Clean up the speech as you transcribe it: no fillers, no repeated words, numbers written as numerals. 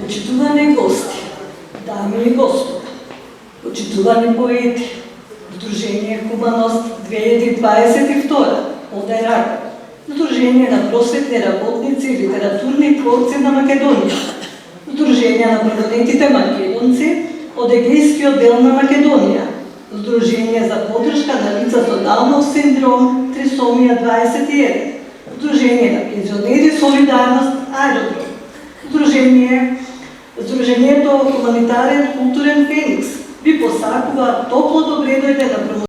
Почитувани гости, дами и господа, почитувани поети, Сдружение Хуманост 2022 од Ирак, Сдружение на просветни работници и литературни творци на Македонија, Сдружение на преводетите македонци од Егејскиот дел на Македонија, Сдружение за поддршка на лица со Даунов синдром Трисомија 21, Сдружение на пензионери Солидарност Аеродром, Сдружението Хуманитарен културен Феникс ви посакува топло добре дојде на